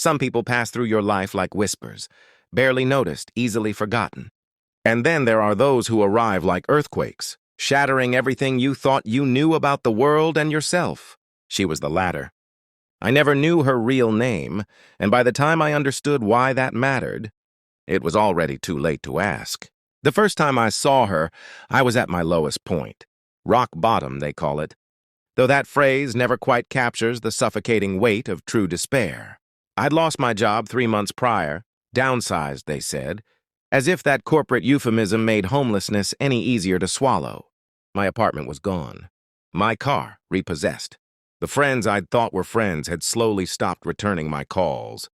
Some people pass through your life like whispers, barely noticed, easily forgotten. And then there are those who arrive like earthquakes, shattering everything you thought you knew about the world and yourself. She was the latter. I never knew her real name, and by the time I understood why that mattered, it was already too late to ask. The first time I saw her, I was at my lowest point. Rock bottom, they call it. Though that phrase never quite captures the suffocating weight of true despair. I'd lost my job 3 months prior, downsized, they said, as if that corporate euphemism made homelessness any easier to swallow. My apartment was gone. My car repossessed. The friends I'd thought were friends had slowly stopped returning my calls.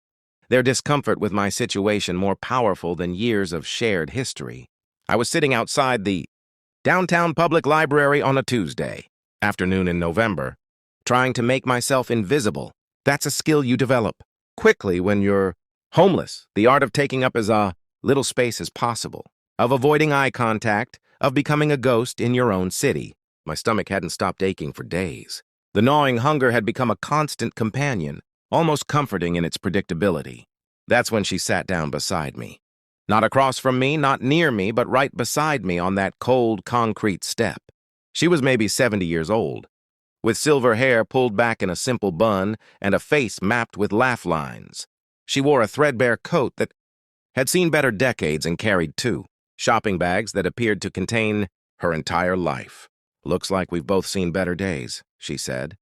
Their discomfort with my situation more powerful than years of shared history. I was sitting outside the downtown public library on a Tuesday afternoon in November, trying to make myself invisible. That's a skill you develop quickly when you're homeless. The art of taking up as little space as possible, of avoiding eye contact, of becoming a ghost in your own city. My stomach hadn't stopped aching for days. The gnawing hunger had become a constant companion, almost comforting in its predictability. That's when she sat down beside me. Not across from me, not near me, but right beside me on that cold, concrete step. She was maybe 70 years old, with silver hair pulled back in a simple bun and a face mapped with laugh lines. She wore a threadbare coat that had seen better decades and carried 2 shopping bags that appeared to contain her entire life. "Looks like we've both seen better days," she said,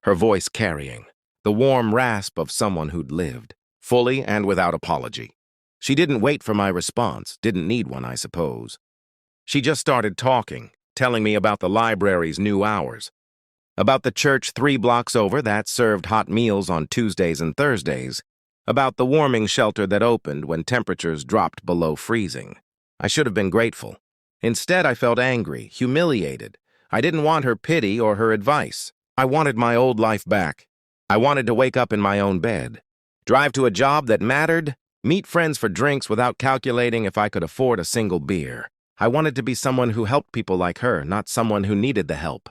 her voice carrying the warm rasp of someone who'd lived, fully and without apology. She didn't wait for my response, didn't need one, I suppose. She just started talking, telling me about the library's new hours, about the church 3 blocks over that served hot meals on Tuesdays and Thursdays, about the warming shelter that opened when temperatures dropped below freezing. I should have been grateful. Instead, I felt angry, humiliated. I didn't want her pity or her advice. I wanted my old life back. I wanted to wake up in my own bed, drive to a job that mattered, meet friends for drinks without calculating if I could afford a single beer. I wanted to be someone who helped people like her, not someone who needed the help.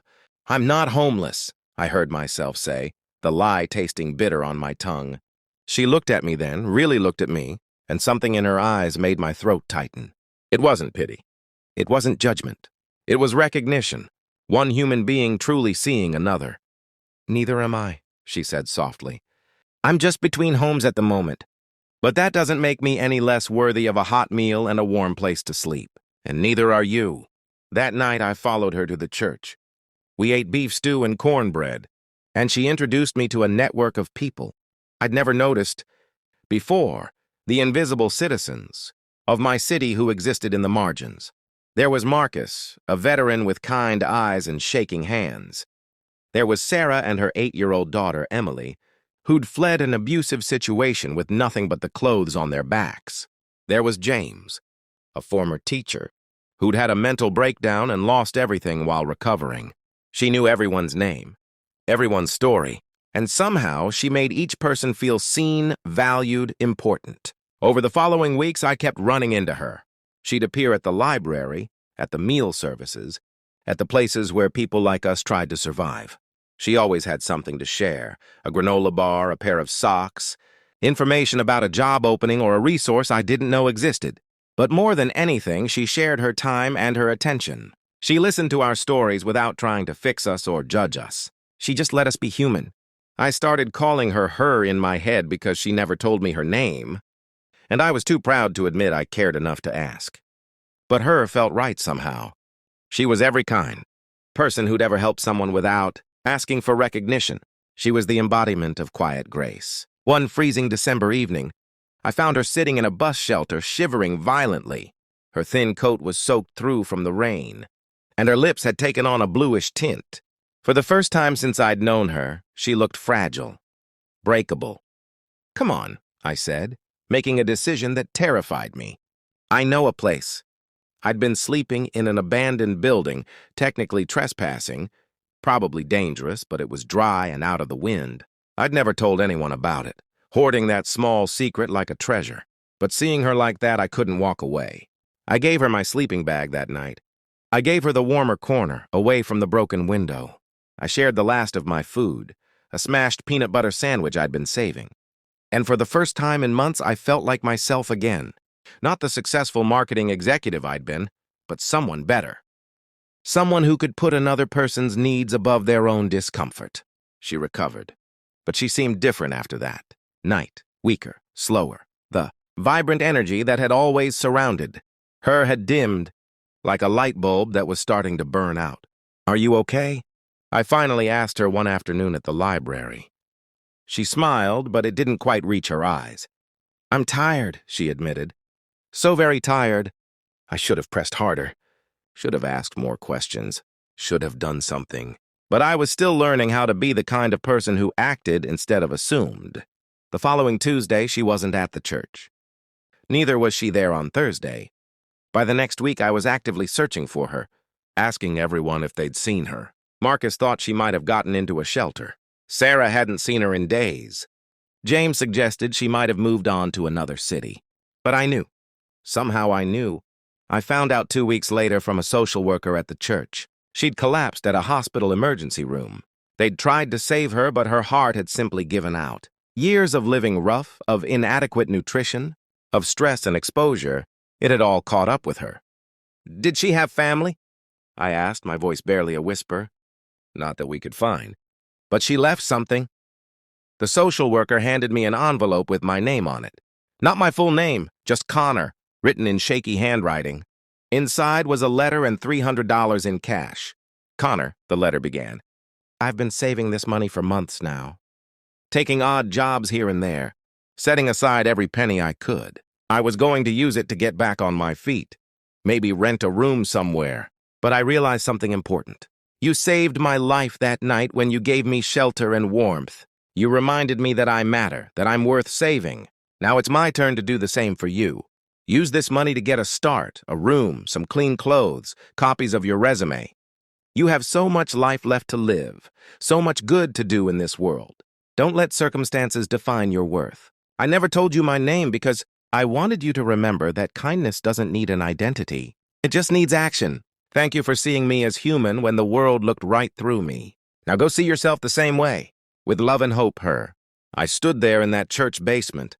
"I'm not homeless," I heard myself say, the lie tasting bitter on my tongue. She looked at me then, really looked at me, and something in her eyes made my throat tighten. It wasn't pity. It wasn't judgment. It was recognition, one human being truly seeing another. "Neither am I," she said softly. "I'm just between homes at the moment. But that doesn't make me any less worthy of a hot meal and a warm place to sleep. And neither are you." That night I followed her to the church. We ate beef stew and cornbread, and she introduced me to a network of people I'd never noticed before, the invisible citizens of my city who existed in the margins. There was Marcus, a veteran with kind eyes and shaking hands. There was Sarah and her 8-year-old daughter, Emily, who'd fled an abusive situation with nothing but the clothes on their backs. There was James, a former teacher, who'd had a mental breakdown and lost everything while recovering. She knew everyone's name, everyone's story, and somehow she made each person feel seen, valued, important. Over the following weeks, I kept running into her. She'd appear at the library, at the meal services, at the places where people like us tried to survive. She always had something to share, a granola bar, a pair of socks, information about a job opening or a resource I didn't know existed. But more than anything, she shared her time and her attention. She listened to our stories without trying to fix us or judge us. She just let us be human. I started calling her in my head because she never told me her name, and I was too proud to admit I cared enough to ask. But her felt right somehow. She was every kind. Person who'd ever helped someone without asking for recognition. She was the embodiment of quiet grace. One freezing December evening, I found her sitting in a bus shelter, shivering violently. Her thin coat was soaked through from the rain, and her lips had taken on a bluish tint. For the first time since I'd known her, she looked fragile, breakable. "Come on," I said, making a decision that terrified me. "I know a place." I'd been sleeping in an abandoned building, technically trespassing, probably dangerous, but it was dry and out of the wind. I'd never told anyone about it, hoarding that small secret like a treasure. But seeing her like that, I couldn't walk away. I gave her my sleeping bag that night. I gave her the warmer corner, away from the broken window. I shared the last of my food, a smashed peanut butter sandwich I'd been saving. And for the first time in months, I felt like myself again. Not the successful marketing executive I'd been, but someone better. Someone who could put another person's needs above their own discomfort. She recovered. But she seemed different after that. Night, weaker, slower. The vibrant energy that had always surrounded her had dimmed, like a light bulb that was starting to burn out. "Are you okay?" I finally asked her one afternoon at the library. She smiled, but it didn't quite reach her eyes. "I'm tired," she admitted. "So very tired. I should have pressed harder. Should have asked more questions. Should have done something." But I was still learning how to be the kind of person who acted instead of assumed. The following Tuesday, she wasn't at the church. Neither was she there on Thursday. By the next week, I was actively searching for her, asking everyone if they'd seen her. Marcus thought she might have gotten into a shelter. Sarah hadn't seen her in days. James suggested she might have moved on to another city. But I knew. Somehow I knew. I found out 2 weeks later from a social worker at the church. She'd collapsed at a hospital emergency room. They'd tried to save her, but her heart had simply given out. Years of living rough, of inadequate nutrition, of stress and exposure, it had all caught up with her. "Did she have family?" I asked, my voice barely a whisper. Not that we could find. "But she left something." The social worker handed me an envelope with my name on it. Not my full name, just Connor, written in shaky handwriting. Inside was a letter and $300 in cash. "Connor," the letter began, "I've been saving this money for months now. Taking odd jobs here and there, setting aside every penny I could. I was going to use it to get back on my feet, maybe rent a room somewhere. But I realized something important. You saved my life that night when you gave me shelter and warmth. You reminded me that I matter, that I'm worth saving. Now it's my turn to do the same for you. Use this money to get a start, a room, some clean clothes, copies of your resume. You have so much life left to live, so much good to do in this world. Don't let circumstances define your worth. I never told you my name because I wanted you to remember that kindness doesn't need an identity. It just needs action. Thank you for seeing me as human when the world looked right through me. Now go see yourself the same way. With love and hope, her." I stood there in that church basement,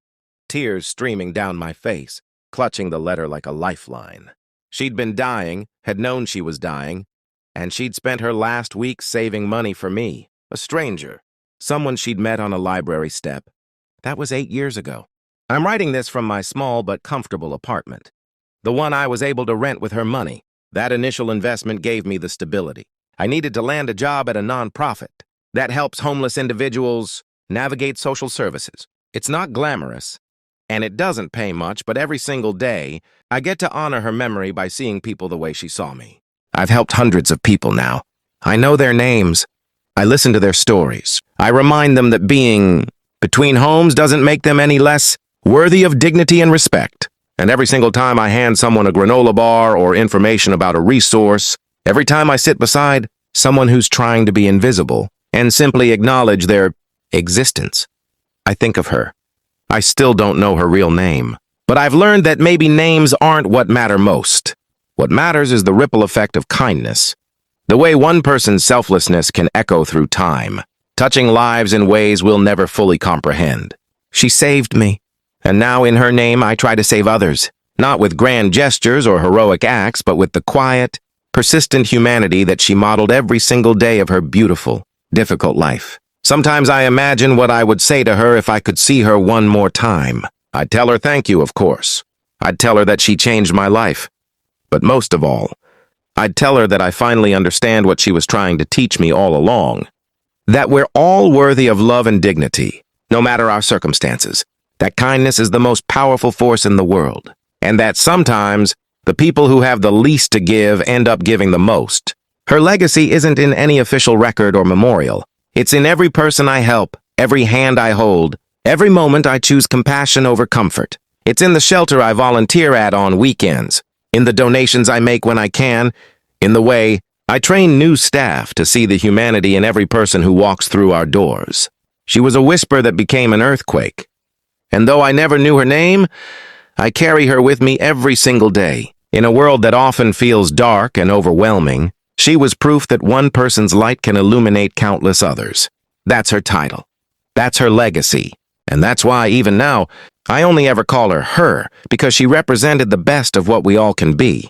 tears streaming down my face, clutching the letter like a lifeline. She'd been dying, had known she was dying, and she'd spent her last week saving money for me, a stranger, someone she'd met on a library step. That was 8 years ago. I'm writing this from my small but comfortable apartment, the one I was able to rent with her money. That initial investment gave me the stability. I needed to land a job at a nonprofit that helps homeless individuals navigate social services. It's not glamorous, and it doesn't pay much, but every single day, I get to honor her memory by seeing people the way she saw me. I've helped hundreds of people now. I know their names. I listen to their stories. I remind them that being between homes doesn't make them any less worthy of dignity and respect. And every single time I hand someone a granola bar or information about a resource, every time I sit beside someone who's trying to be invisible and simply acknowledge their existence, I think of her. I still don't know her real name, but I've learned that maybe names aren't what matter most. What matters is the ripple effect of kindness, the way one person's selflessness can echo through time, touching lives in ways we'll never fully comprehend. She saved me, and now in her name I try to save others, not with grand gestures or heroic acts, but with the quiet, persistent humanity that she modeled every single day of her beautiful, difficult life. Sometimes I imagine what I would say to her if I could see her one more time. I'd tell her thank you, of course. I'd tell her that she changed my life. But most of all, I'd tell her that I finally understand what she was trying to teach me all along. That we're all worthy of love and dignity, no matter our circumstances. That kindness is the most powerful force in the world. And that sometimes, the people who have the least to give end up giving the most. Her legacy isn't in any official record or memorial. It's in every person I help, every hand I hold, every moment I choose compassion over comfort. It's in the shelter I volunteer at on weekends, in the donations I make when I can, in the way I train new staff to see the humanity in every person who walks through our doors. She was a whisper that became an earthquake. And though I never knew her name, I carry her with me every single day. In a world that often feels dark and overwhelming, she was proof that one person's light can illuminate countless others. That's her title. That's her legacy. And that's why, even now, I only ever call her her, because she represented the best of what we all can be.